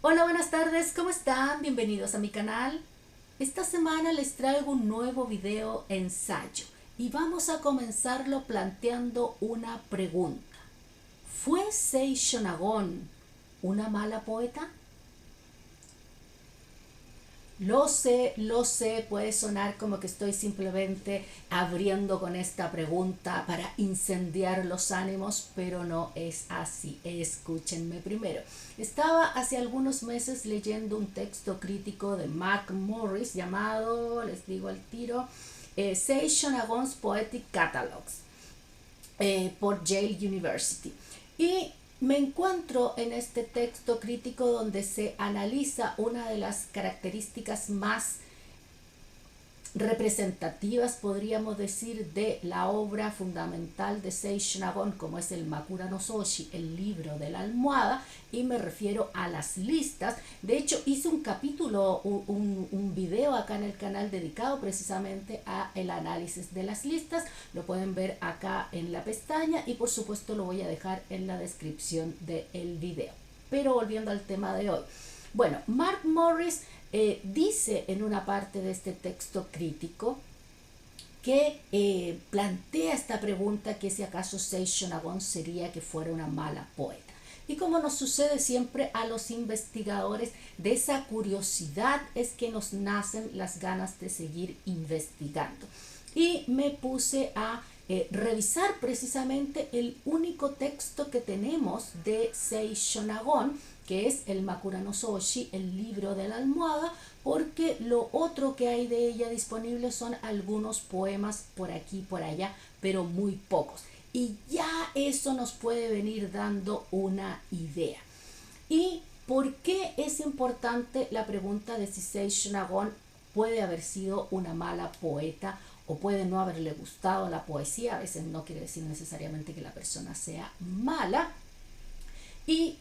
Hola, buenas tardes, ¿cómo están? Bienvenidos a mi canal. Esta semana les traigo un nuevo video ensayo y vamos a comenzarlo planteando una pregunta. ¿Fue Sei Shonagon una mala poeta? Lo sé, puede sonar como que estoy simplemente abriendo con esta pregunta para incendiar los ánimos, pero no es así. Escúchenme primero. Estaba hace algunos meses leyendo un texto crítico de Mark Morris llamado, les digo al tiro, Sei Shonagon's Poetic Catalogs, por Yale University. Y me encuentro en este texto crítico donde se analiza una de las características más representativas, podríamos decir, de la obra fundamental de Sei Shonagon, como es el Makura no Soshi, el libro de la almohada, y me refiero a las listas. De hecho, hice un capítulo, un video acá en el canal dedicado precisamente a el análisis de las listas. Lo pueden ver acá en la pestaña y por supuesto lo voy a dejar en la descripción del video. Pero volviendo al tema de hoy. Bueno, Mark Morris dice en una parte de este texto crítico que plantea esta pregunta, que si acaso Sei Shonagon sería que fuera una mala poeta. Y como nos sucede siempre a los investigadores, de esa curiosidad es que nos nacen las ganas de seguir investigando. Y me puse a revisar precisamente el único texto que tenemos de Sei Shonagon, que es el Makura no Soshi, el libro de la almohada, porque lo otro que hay de ella disponible son algunos poemas por aquí y por allá, pero muy pocos. Y ya eso nos puede venir dando una idea. ¿Y por qué es importante la pregunta de si Sei Shonagon puede haber sido una mala poeta o puede no haberle gustado la poesía? A veces no quiere decir necesariamente que la persona sea mala. Y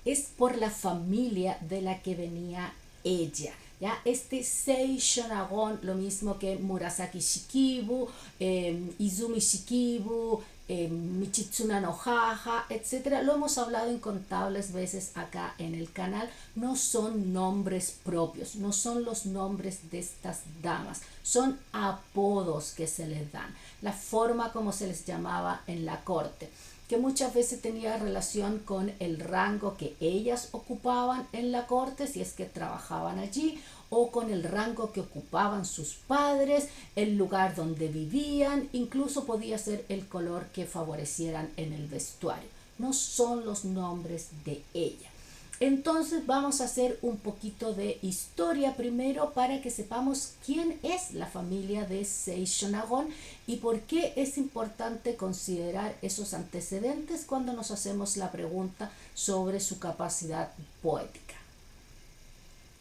es por la familia de la que venía ella. ¿Ya? Este Sei Shonagon, lo mismo que Murasaki Shikibu, Izumi Shikibu, Michitsuna no Haha, etc. Lo hemos hablado incontables veces acá en el canal. No son nombres propios, no son los nombres de estas damas, son apodos que se les dan, la forma como se les llamaba en la corte, que muchas veces tenía relación con el rango que ellas ocupaban en la corte, si es que trabajaban allí, o con el rango que ocupaban sus padres, el lugar donde vivían, incluso podía ser el color que favorecieran en el vestuario. No son los nombres de ella. Entonces vamos a hacer un poquito de historia primero para que sepamos quién es la familia de Sei Shonagon y por qué es importante considerar esos antecedentes cuando nos hacemos la pregunta sobre su capacidad poética.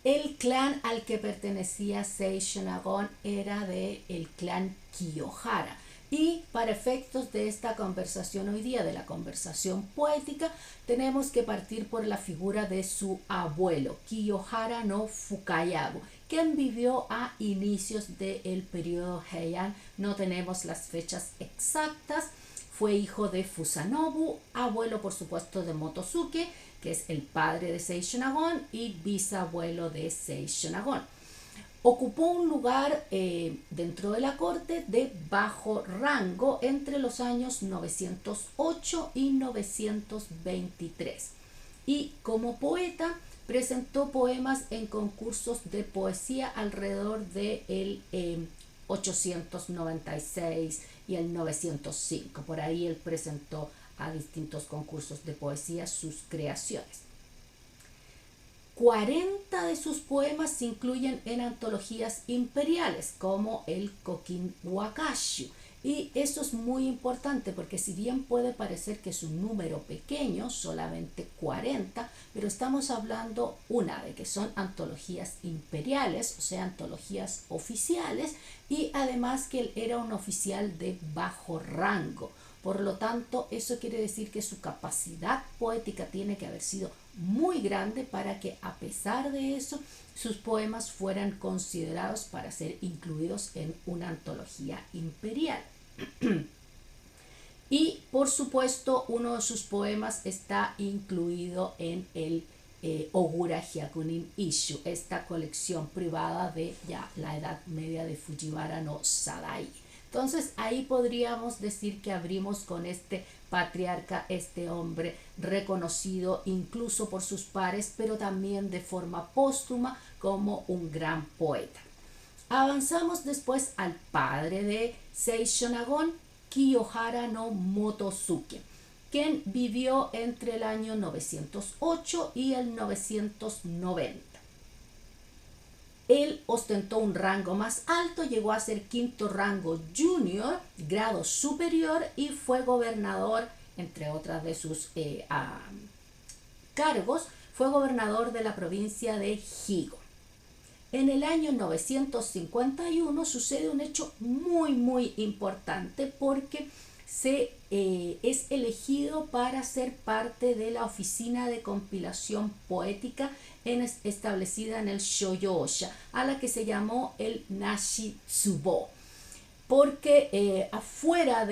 El clan al que pertenecía Sei Shonagon era del clan Kiyohara. Y para efectos de esta conversación hoy día, de la conversación poética, tenemos que partir por la figura de su abuelo, Kiyohara no Fukayabu, quien vivió a inicios del periodo Heian. No tenemos las fechas exactas. Fue hijo de Fusanobu, abuelo por supuesto de Motosuke, que es el padre de Sei Shonagon, y bisabuelo de Sei Shonagon. Ocupó un lugar dentro de la corte de bajo rango entre los años 908 y 923. Y como poeta presentó poemas en concursos de poesía alrededor del 896 y el 905. Por ahí él presentó a distintos concursos de poesía sus creaciones. 40 de sus poemas se incluyen en antologías imperiales como el Kokin Wakashu. Y eso es muy importante porque si bien puede parecer que es un número pequeño, solamente 40, pero estamos hablando de que son antologías imperiales, o sea, antologías oficiales, y además que él era un oficial de bajo rango. Por lo tanto, eso quiere decir que su capacidad poética tiene que haber sido muy grande para que, a pesar de eso, sus poemas fueran considerados para ser incluidos en una antología imperial. Y, por supuesto, uno de sus poemas está incluido en el Ogura Hyakunin Isshu, esta colección privada de ya la Edad Media de Fujiwara no Sadai. Entonces ahí podríamos decir que abrimos con este patriarca, este hombre reconocido incluso por sus pares, pero también de forma póstuma como un gran poeta. Avanzamos después al padre de Seishonagon, Kiyohara no Motosuke, quien vivió entre el año 908 y el 990. Él ostentó un rango más alto, llegó a ser quinto rango junior, grado superior, y fue gobernador, entre otras de sus cargos, fue gobernador de la provincia de Higo. En el año 951 sucede un hecho muy importante porque es elegido para ser parte de la oficina de compilación poética establecida en el Shoyosha, a la que se llamó el Nashi-tsubo, porque afuera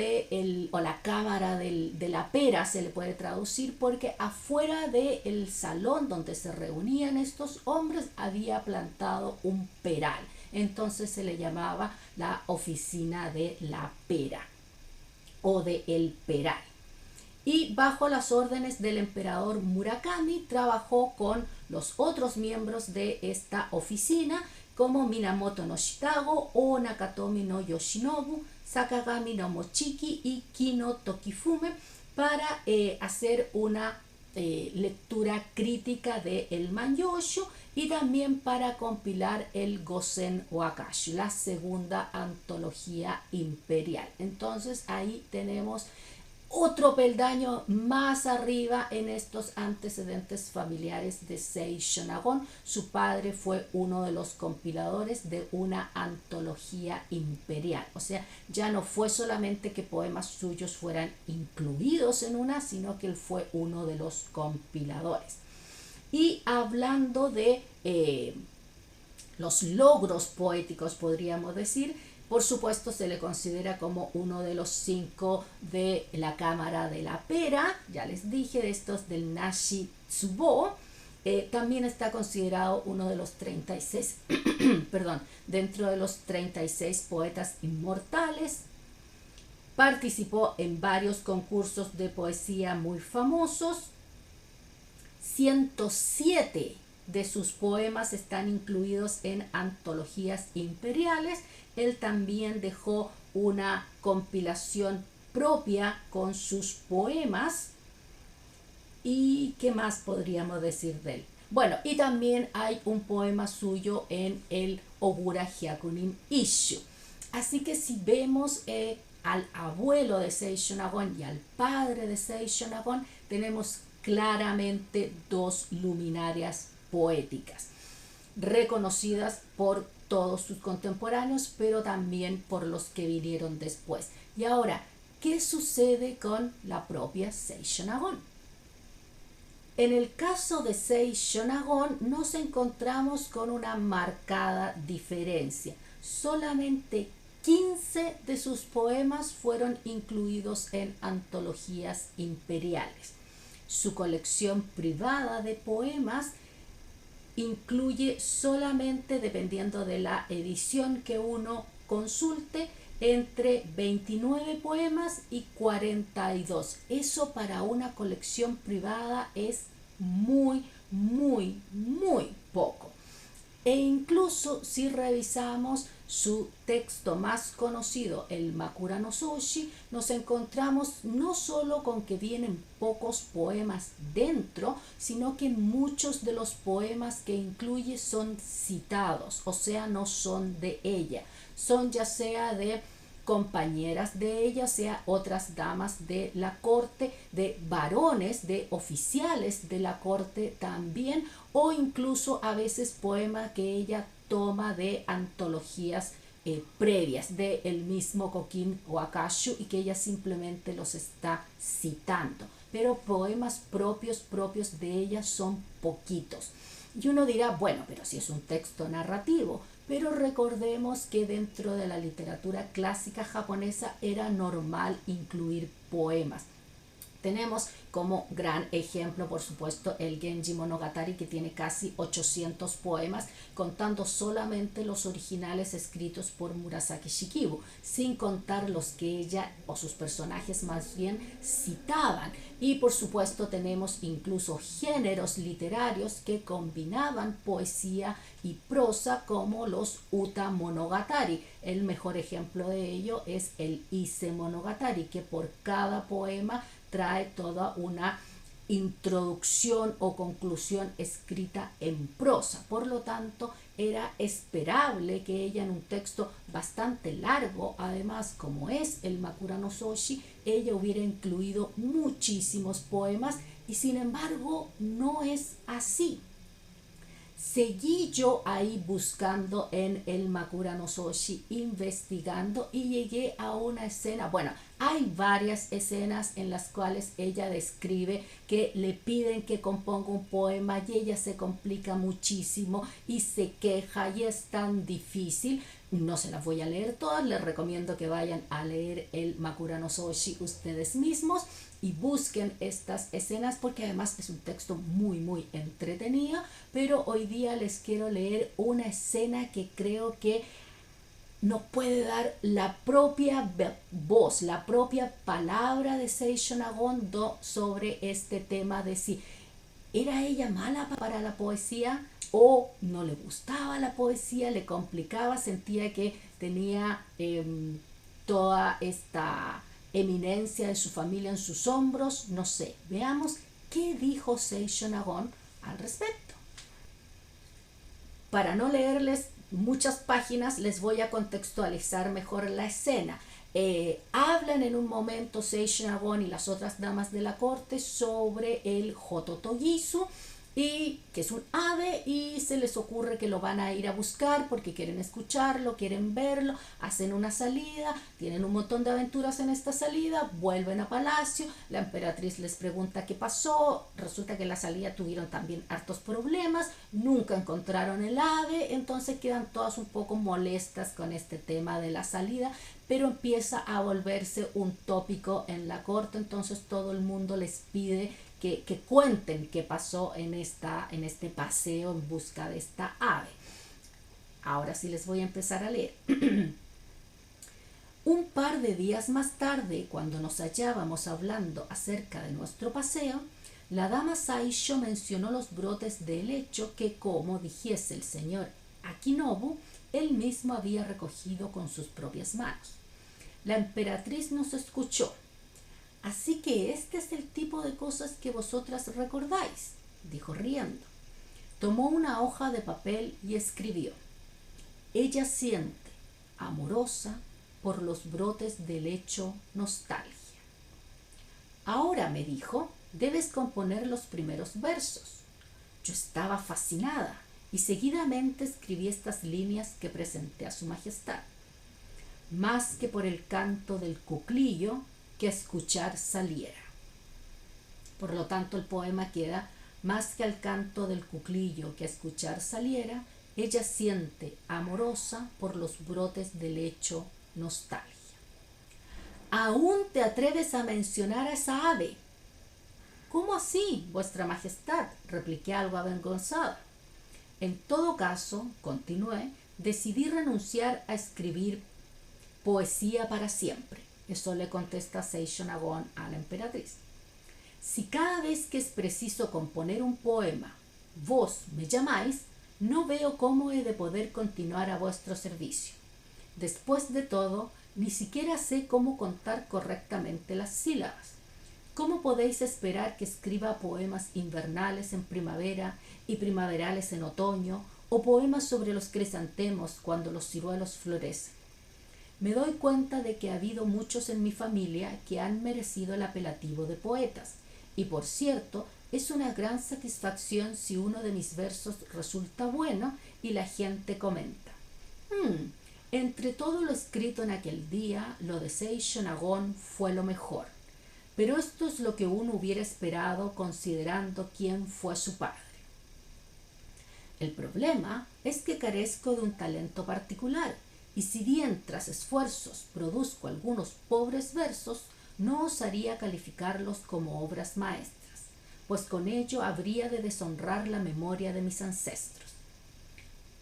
o la cámara de la pera se le puede traducir, porque afuera del salón donde se reunían estos hombres había plantado un peral, entonces se le llamaba la oficina de la pera o de el peral. Y bajo las órdenes del emperador Murakami trabajó con los otros miembros de esta oficina como Minamoto no Shitago o Nakatomi no Yoshinobu, Sakagami no Mochiki y Kino Tokifume para hacer una lectura crítica de el Manyosho y también para compilar el Gosen Wakashu, la segunda antología imperial. Entonces ahí tenemos otro peldaño más arriba en estos antecedentes familiares de Seishonagon. Su padre fue uno de los compiladores de una antología imperial. O sea, ya no fue solamente que poemas suyos fueran incluidos en una, sino que él fue uno de los compiladores. Y hablando de los logros poéticos, podríamos decir, por supuesto se le considera como uno de los 5 de la Cámara de la Pera, ya les dije, de estos del Nashi-tsubo. También está considerado uno de los 36, perdón, dentro de los 36 poetas inmortales. Participó en varios concursos de poesía muy famosos. 107 de sus poemas están incluidos en antologías imperiales. Él también dejó una compilación propia con sus poemas. ¿Y qué más podríamos decir de él? Bueno, y también hay un poema suyo en el Ogura Hyakunin Isshu. Así que si vemos al abuelo de Seishonagon y al padre de Seishonagon, tenemos claramente dos luminarias poéticas, reconocidas por todos sus contemporáneos, pero también por los que vinieron después. Y ahora, ¿qué sucede con la propia Seishonagon? En el caso de Seishonagon nos encontramos con una marcada diferencia. Solamente 15 de sus poemas fueron incluidos en antologías imperiales. Su colección privada de poemas incluye solamente, dependiendo de la edición que uno consulte, entre 29 poemas y 42. Eso para una colección privada es muy poco. E incluso si revisamos su texto más conocido, el Makura no Soshi, nos encontramos no solo con que vienen pocos poemas dentro, sino que muchos de los poemas que incluye son citados, o sea, no son de ella, son ya sea de compañeras de ella, sea otras damas de la corte, de varones, de oficiales de la corte también, o incluso a veces poemas que ella toma de antologías previas del mismo Kokin Wakashu y que ella simplemente los está citando. Pero poemas propios de ella son poquitos. Y uno dirá, bueno, pero si es un texto narrativo. Pero recordemos que dentro de la literatura clásica japonesa era normal incluir poemas. Tenemos como gran ejemplo, por supuesto, el Genji Monogatari, que tiene casi 800 poemas, contando solamente los originales escritos por Murasaki Shikibu, sin contar los que ella o sus personajes más bien citaban. Y por supuesto tenemos incluso géneros literarios que combinaban poesía y prosa, como los Uta Monogatari. El mejor ejemplo de ello es el Ise Monogatari, que por cada poema trae toda una introducción o conclusión escrita en prosa. Por lo tanto, era esperable que ella, en un texto bastante largo, además como es el Makura no Soshi, ella hubiera incluido muchísimos poemas, y sin embargo no es así. Seguí yo ahí buscando en el Makura no Soshi, investigando, y llegué a una escena. Bueno, hay varias escenas en las cuales ella describe que le piden que componga un poema y ella se complica muchísimo y se queja y es tan difícil. No se las voy a leer todas, les recomiendo que vayan a leer el Makura no Soshi ustedes mismos y busquen estas escenas, porque además es un texto muy entretenido. Pero hoy día les quiero leer una escena que creo que nos puede dar la propia voz, la propia palabra de Seishun Agondo sobre este tema de si era ella mala para la poesía o no le gustaba la poesía, le complicaba, sentía que tenía toda esta eminencia de su familia en sus hombros. No sé, veamos qué dijo Seishun Agon al respecto. Para no leerles muchas páginas, les voy a contextualizar mejor la escena. Hablan en un momento Seishun Agon y las otras damas de la corte sobre el Hototogisu, y que es un ave, y se les ocurre que lo van a ir a buscar porque quieren escucharlo, quieren verlo. Hacen una salida, tienen un montón de aventuras en esta salida, vuelven a palacio, la emperatriz les pregunta qué pasó, resulta que en la salida tuvieron también hartos problemas, nunca encontraron el ave, entonces quedan todas un poco molestas con este tema de la salida, pero empieza a volverse un tópico en la corte. Entonces todo el mundo les pide que cuenten qué pasó en este paseo en busca de esta ave. Ahora sí les voy a empezar a leer. Un par de días más tarde, cuando nos hallábamos hablando acerca de nuestro paseo, la dama Saisho mencionó los brotes de helecho que, como dijese el señor Akinobu, él mismo había recogido con sus propias manos. La emperatriz nos escuchó. Así que este es el tipo de cosas que vosotras recordáis, dijo riendo. Tomó una hoja de papel y escribió: ella siente, amorosa, por los brotes de helecho, nostalgia. Ahora, me dijo, debes componer los primeros versos. Yo estaba fascinada y seguidamente escribí estas líneas que presenté a su majestad. Más que por el canto del cuclillo que escuchar saliera. Por lo tanto, el poema queda: más que al canto del cuclillo que escuchar saliera, ella siente, amorosa, por los brotes del helecho, nostalgia. ¿Aún te atreves a mencionar a esa ave? ¿Cómo así, vuestra majestad?, repliqué algo avergonzada. En todo caso, continué, decidí renunciar a escribir poesía para siempre. Eso le contesta Seishun Agon a la emperatriz. Si cada vez que es preciso componer un poema, vos me llamáis, no veo cómo he de poder continuar a vuestro servicio. Después de todo, ni siquiera sé cómo contar correctamente las sílabas. ¿Cómo podéis esperar que escriba poemas invernales en primavera y primaverales en otoño, o poemas sobre los crisantemos cuando los ciruelos florecen? Me doy cuenta de que ha habido muchos en mi familia que han merecido el apelativo de poetas, y por cierto, es una gran satisfacción si uno de mis versos resulta bueno y la gente comenta: entre todo lo escrito en aquel día, lo de Seishun Agon fue lo mejor, pero esto es lo que uno hubiera esperado considerando quién fue su padre. El problema es que carezco de un talento particular, y si bien tras esfuerzos produzco algunos pobres versos, no osaría calificarlos como obras maestras, pues con ello habría de deshonrar la memoria de mis ancestros.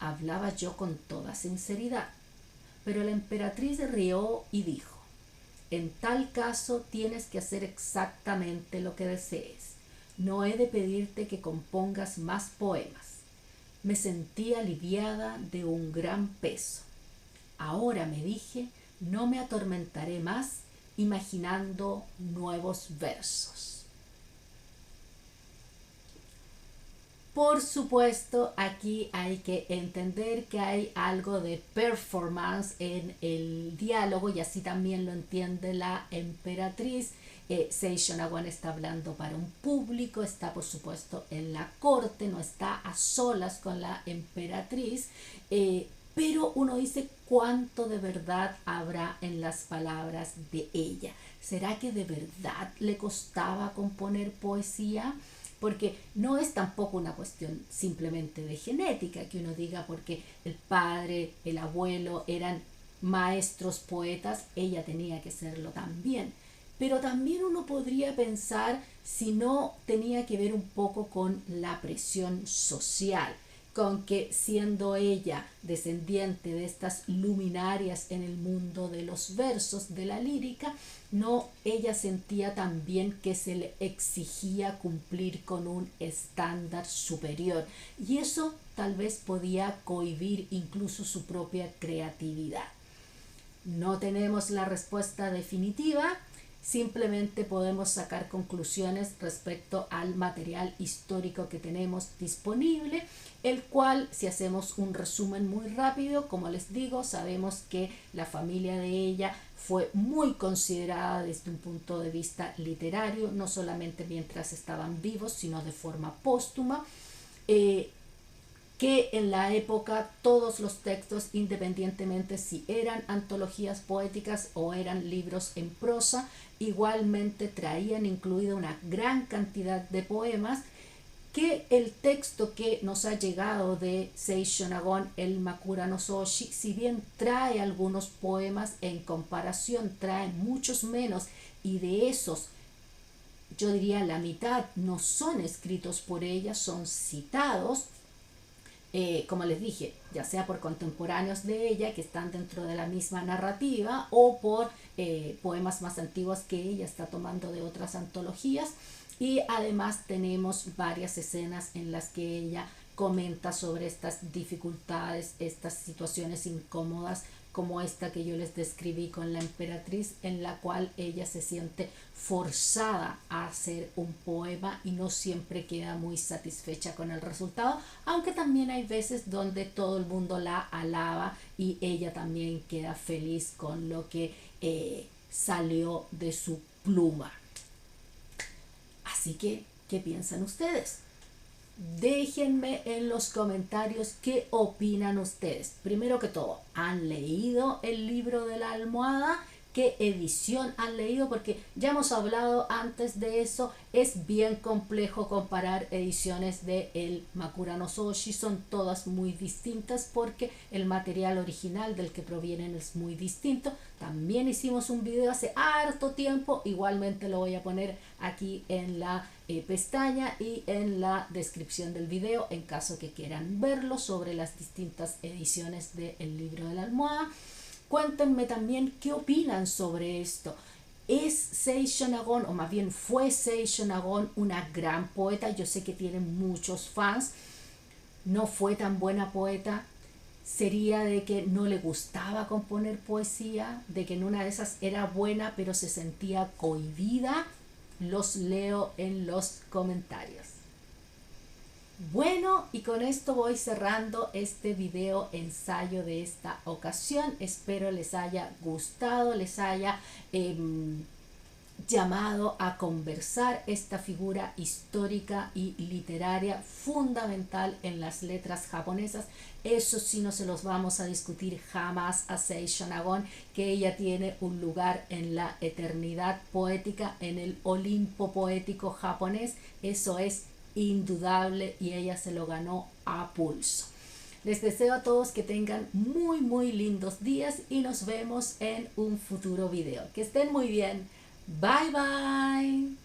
Hablaba yo con toda sinceridad, pero la emperatriz rió y dijo: en tal caso tienes que hacer exactamente lo que desees. No he de pedirte que compongas más poemas. Me sentí aliviada de un gran peso. Ahora, me dije, no me atormentaré más imaginando nuevos versos. Por supuesto, aquí hay que entender que hay algo de performance en el diálogo, y así también lo entiende la emperatriz. Seishun está hablando para un público, está por supuesto en la corte, no está a solas con la emperatriz, pero uno dice: ¿cuánto de verdad habrá en las palabras de ella? ¿Será que de verdad le costaba componer poesía? Porque no es tampoco una cuestión simplemente de genética, que uno diga porque el padre, el abuelo eran maestros poetas, ella tenía que serlo también. Pero también uno podría pensar si no tenía que ver un poco con la presión social, con que siendo ella descendiente de estas luminarias en el mundo de los versos, de la lírica, no, ella sentía también que se le exigía cumplir con un estándar superior, y eso tal vez podía cohibir incluso su propia creatividad. No tenemos la respuesta definitiva, simplemente podemos sacar conclusiones respecto al material histórico que tenemos disponible, el cual, si hacemos un resumen muy rápido, como les digo, sabemos que la familia de ella fue muy considerada desde un punto de vista literario, no solamente mientras estaban vivos, sino de forma póstuma. Que en la época todos los textos, independientemente si eran antologías poéticas o eran libros en prosa, igualmente traían incluida una gran cantidad de poemas, que el texto que nos ha llegado de Seishun, el Makura no Soshi, si bien trae algunos poemas, en comparación trae muchos menos, y de esos yo diría la mitad no son escritos por ella, son citados, como les dije, ya sea por contemporáneos de ella que están dentro de la misma narrativa, o por poemas más antiguos que ella está tomando de otras antologías. Y además tenemos varias escenas en las que ella comenta sobre estas dificultades, estas situaciones incómodas, como esta que yo les describí con la emperatriz, en la cual ella se siente forzada a hacer un poema y no siempre queda muy satisfecha con el resultado, aunque también hay veces donde todo el mundo la alaba y ella también queda feliz con lo que salió de su pluma. Así que, ¿qué piensan ustedes? Déjenme en los comentarios qué opinan ustedes. Primero que todo, ¿han leído el libro de la almohada? ¿Qué edición han leído? Porque ya hemos hablado antes de eso. Es bien complejo comparar ediciones de el Makura no Soshi. Son todas muy distintas porque el material original del que provienen es muy distinto. También hicimos un video hace harto tiempo. Igualmente lo voy a poner aquí en la pestaña y en la descripción del video en caso que quieran verlo, sobre las distintas ediciones del libro de la almohada. Cuéntenme también qué opinan sobre esto. ¿Es Seishun, o más bien fue Seishun una gran poeta? Yo sé que tiene muchos fans. ¿No fue tan buena poeta? ¿Sería de que no le gustaba componer poesía? ¿De que en una de esas era buena pero se sentía cohibida? Los leo en los comentarios. Bueno, y con esto voy cerrando este video ensayo de esta ocasión. Espero les haya gustado, les haya llamado a conversar esta figura histórica y literaria fundamental en las letras japonesas. Eso sí, no se los vamos a discutir jamás a Seishun, que ella tiene un lugar en la eternidad poética, en el Olimpo poético japonés. Eso es indudable y ella se lo ganó a pulso. Les deseo a todos que tengan muy lindos días y nos vemos en un futuro video. Que estén muy bien. Bye bye.